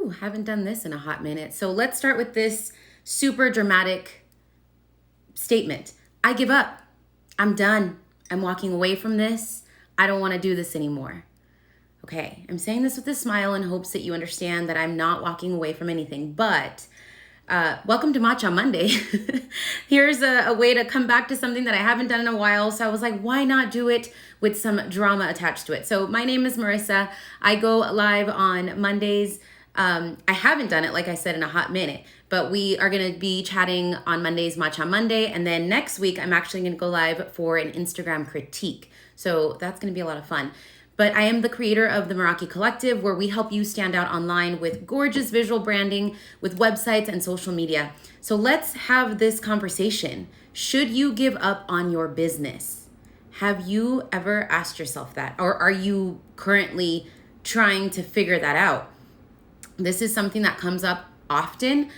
Ooh, haven't done this in a hot minute. So let's start with this super dramatic statement. I give up. I'm done. I'm walking away from this. I don't want to do this anymore. Okay, I'm saying this with a smile in hopes that you understand that I'm not walking away from anything, but welcome to Matcha Monday. Here's a way to come back to something that I haven't done in a while. So I was like, why not do it with some drama attached to it? So my name is Marissa. I go live on Mondays. I haven't done it, like I said, in a hot minute, but we are going to be chatting on Mondays, Matcha Monday. And then next week, I'm actually going to go live for an Instagram critique. So that's going to be a lot of fun. But I am the creator of the Meraki Collective, where we help you stand out online with gorgeous visual branding, with websites and social media. So let's have this conversation. Should you give up on your business? Have you ever asked yourself that? Or are you currently trying to figure that out? This is something that comes up often.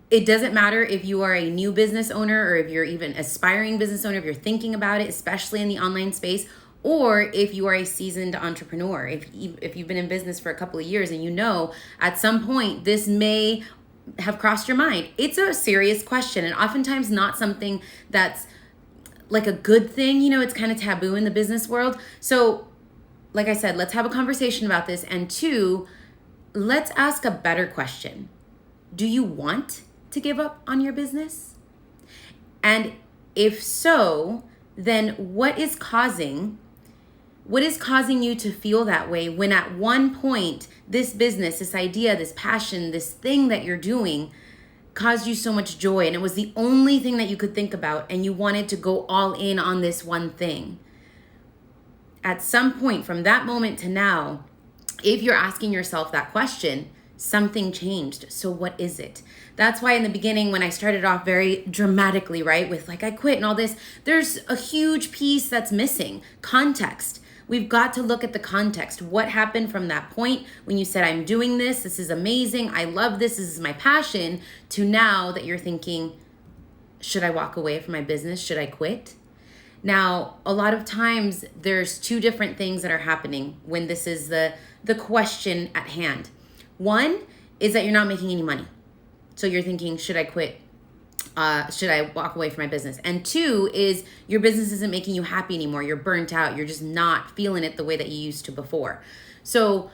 It doesn't matter if you are a new business owner or if you're even aspiring business owner, if you're thinking about it, especially in the online space, or if you are a seasoned entrepreneur, if you've been in business for a couple of years and you know at some point this may have crossed your mind. It's a serious question and oftentimes not something that's like a good thing. You know, it's kind of taboo in the business world. So like I said, let's have a conversation about this. And two, let's ask a better question. Do you want to give up on your business? And if so, then what is causing you to feel that way when at one point this business, this idea, this passion, this thing that you're doing caused you so much joy and it was the only thing that you could think about and you wanted to go all in on this one thing? At some point from that moment to now, if you're asking yourself that question, something changed. So what is it? That's why in the beginning, when I started off very dramatically, right, with like, I quit and all this, there's a huge piece that's missing. Context. We've got to look at the context. What happened from that point when you said, I'm doing this, this is amazing, I love this is my passion, to now that you're thinking, should I walk away from my business? Should I quit? Now, a lot of times there's two different things that are happening when this is the question at hand. One is that you're not making any money. So you're thinking, should I quit? Should I walk away from my business? And two is your business isn't making you happy anymore. You're burnt out. You're just not feeling it the way that you used to before. So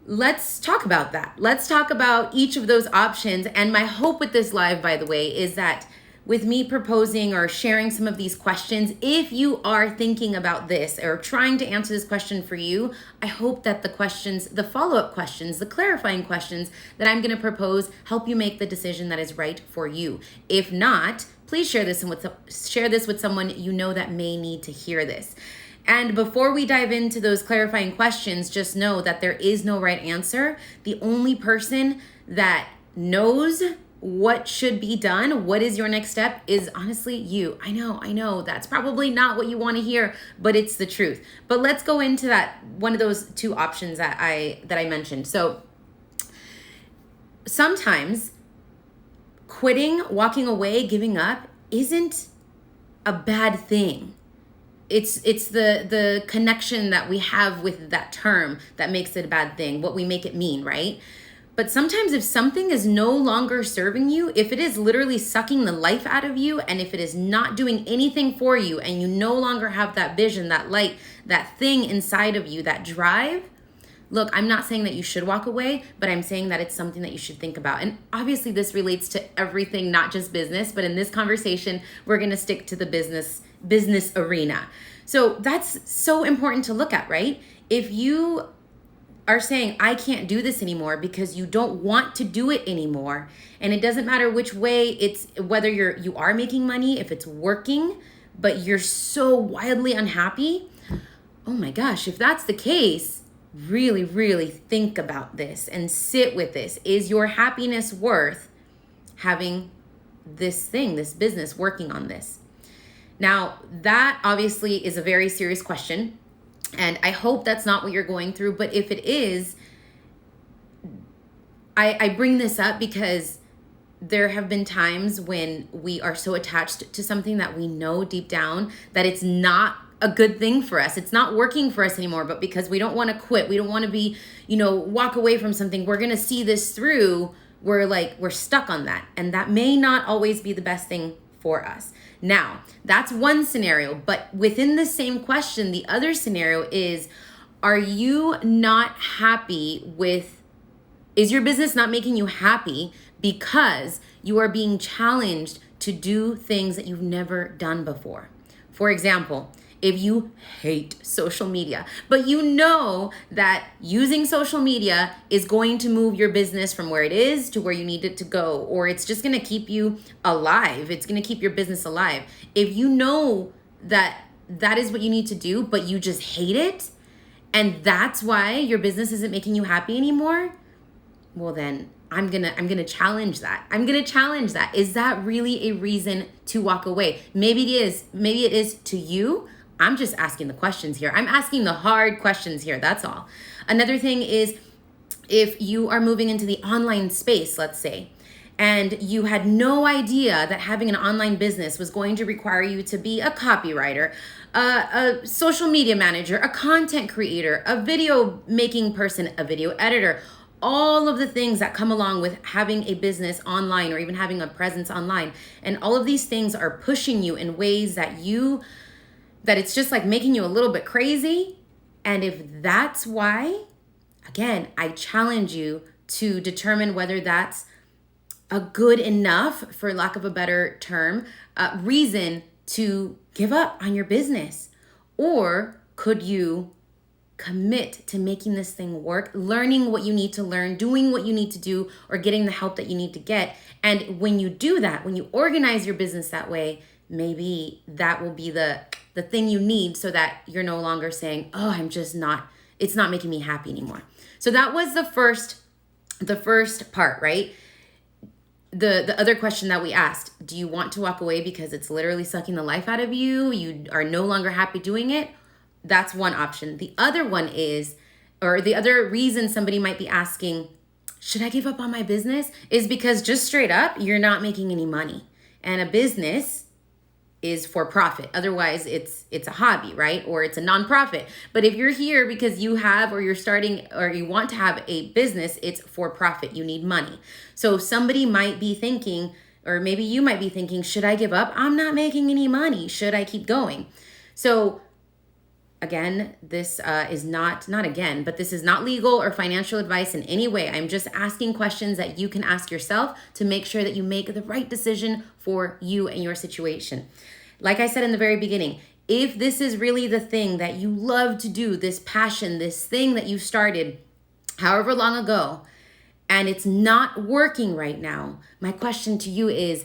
let's talk about that. Let's talk about each of those options. And my hope with this live, by the way, is that with me proposing or sharing some of these questions, if you are thinking about this or trying to answer this question for you, I hope that the questions, the follow-up questions, the clarifying questions that I'm going to propose help you make the decision that is right for you. If not, please share this with someone you know that may need to hear this. And before we dive into those clarifying questions, just know that there is no right answer. The only person that knows what should be done, what is your next step, is honestly you. I know that's probably not what you want to hear, but it's the truth. But let's go into that one of those two options that I mentioned. So sometimes quitting, walking away, giving up isn't a bad thing. It's the connection that we have with that term that makes it a bad thing, what we make it mean, right? But sometimes if something is no longer serving you, if it is literally sucking the life out of you, and if it is not doing anything for you, and you no longer have that vision, that light, that thing inside of you, that drive, look, I'm not saying that you should walk away, but I'm saying that it's something that you should think about. And obviously this relates to everything, not just business, but in this conversation, we're going to stick to the business arena. So that's so important to look at, right? If you are saying, I can't do this anymore because you don't want to do it anymore. And it doesn't matter which way, it's whether you are making money, if it's working, but you're so wildly unhappy. Oh my gosh, if that's the case, really, really think about this and sit with this. Is your happiness worth having this thing, this business, working on this? Now, that obviously is a very serious question. And I hope that's not what you're going through. But if it is, I bring this up because there have been times when we are so attached to something that we know deep down that it's not a good thing for us. It's not working for us anymore, but because we don't want to quit, we don't want to be, walk away from something, we're going to see this through. We're stuck on that. And that may not always be the best thing for us. Now, that's one scenario, but within the same question, the other scenario is, are you not happy is your business not making you happy because you are being challenged to do things that you've never done before? For example, if you hate social media, but you know that using social media is going to move your business from where it is to where you need it to go, or it's just going to keep you alive. It's going to keep your business alive. If you know that that is what you need to do, but you just hate it, and that's why your business isn't making you happy anymore, well then I'm gonna challenge that. I'm gonna challenge that. Is that really a reason to walk away? Maybe it is. Maybe it is to you. I'm just asking the questions here. I'm asking the hard questions here. That's all. Another thing is, if you are moving into the online space, let's say, and you had no idea that having an online business was going to require you to be a copywriter, a social media manager, a content creator, a video making person, a video editor, all of the things that come along with having a business online or even having a presence online. And all of these things are pushing you in ways that it's just like making you a little bit crazy. And if that's why, again, I challenge you to determine whether that's a good enough, for lack of a better term, reason to give up on your business. Or could you commit to making this thing work, learning what you need to learn, doing what you need to do, or getting the help that you need to get? And when you do that, when you organize your business that way, maybe that will be the thing you need, so that you're no longer saying, oh, it's not making me happy anymore. So that was the first part, right? The other question that we asked, do you want to walk away because it's literally sucking the life out of you? You are no longer happy doing it? That's one option. The other one is, or the other reason somebody might be asking, should I give up on my business? Is because just straight up, you're not making any money. And a business is for profit. Otherwise, it's a hobby, right? Or it's a nonprofit. But if you're here because you have, or you're starting, or you want to have a business, it's for profit. You need money. So somebody might be thinking, or maybe you might be thinking, should I give up? I'm not making any money. Should I keep going? So again, this is not again, but this is not legal or financial advice in any way. I'm just asking questions that you can ask yourself to make sure that you make the right decision for you and your situation. Like I said in the very beginning, if this is really the thing that you love to do, this passion, this thing that you started however long ago, and it's not working right now, my question to you is,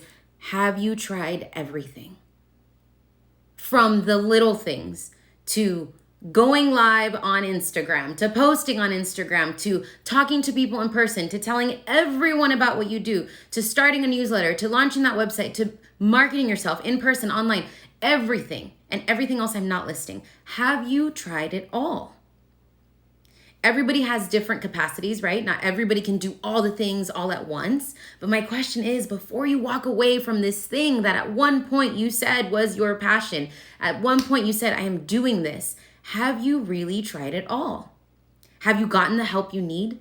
have you tried everything? From the little things, to going live on Instagram, to posting on Instagram, to talking to people in person, to telling everyone about what you do, to starting a newsletter, to launching that website, to marketing yourself in person, online, everything, and everything else I'm not listing. Have you tried it all? Everybody has different capacities, right? Not everybody can do all the things all at once. But my question is, before you walk away from this thing that at one point you said was your passion, at one point you said, I am doing this, have you really tried it all? Have you gotten the help you need?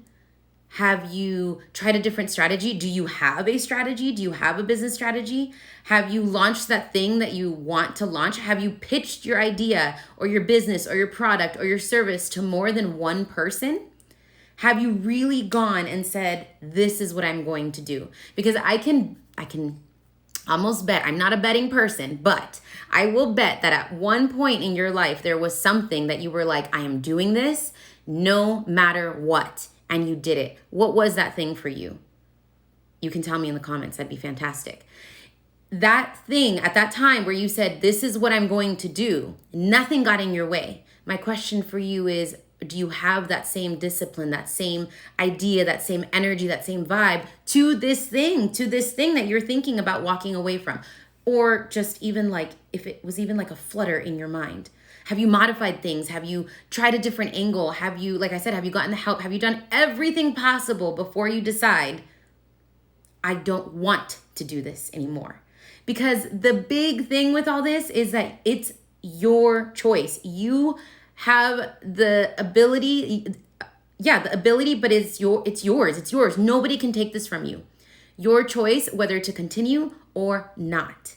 Have you tried a different strategy? Do you have a strategy? Do you have a business strategy? Have you launched that thing that you want to launch? Have you pitched your idea or your business or your product or your service to more than one person? Have you really gone and said, this is what I'm going to do? Because I can almost bet, I'm not a betting person, but I will bet that at one point in your life, there was something that you were like, I am doing this no matter what. And you did it. What was that thing for you? You can tell me in the comments. That'd be fantastic. That thing at that time where you said, this is what I'm going to do, nothing got in your way. My question for you is, do you have that same discipline, that same idea, that same energy, that same vibe to this thing that you're thinking about walking away from? Or just even like, if it was even like a flutter in your mind. Have you modified things? Have you tried a different angle? Have you, like I said, have you gotten the help? Have you done everything possible before you decide, I don't want to do this anymore? Because the big thing with all this is that your choice. You have the ability, but it's yours. It's yours. Nobody can take this from you. Your choice whether to continue or not.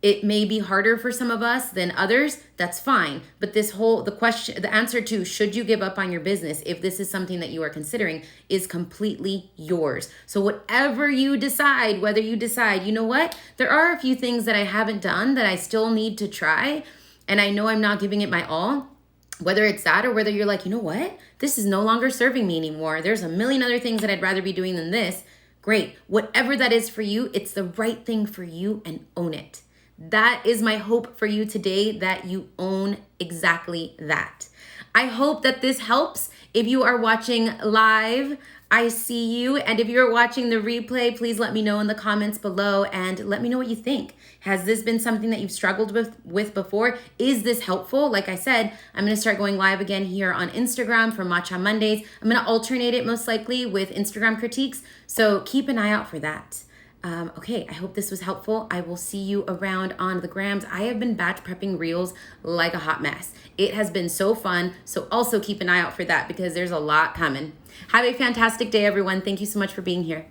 It may be harder for some of us than others. That's fine. But the answer to should you give up on your business if this is something that you are considering is completely yours. So whatever you decide, whether you decide, you know what, there are a few things that I haven't done that I still need to try, and I know I'm not giving it my all. Whether it's that or whether you're like, you know what, this is no longer serving me anymore. There's a million other things that I'd rather be doing than this. Great. Whatever that is for you, it's the right thing for you, and own it. That is my hope for you today, that you own exactly that. I hope that this helps. If you are watching live, I see you. And if you're watching the replay, please let me know in the comments below and let me know what you think. Has this been something that you've struggled with before? Is this helpful? Like I said, I'm going to start going live again here on Instagram for Matcha Mondays. I'm going to alternate it most likely with Instagram critiques. So keep an eye out for that. Okay, I hope this was helpful. I will see you around on the grams. I have been batch prepping reels like a hot mess. It has been so fun. So also keep an eye out for that because there's a lot coming. Have a fantastic day, everyone. Thank you so much for being here.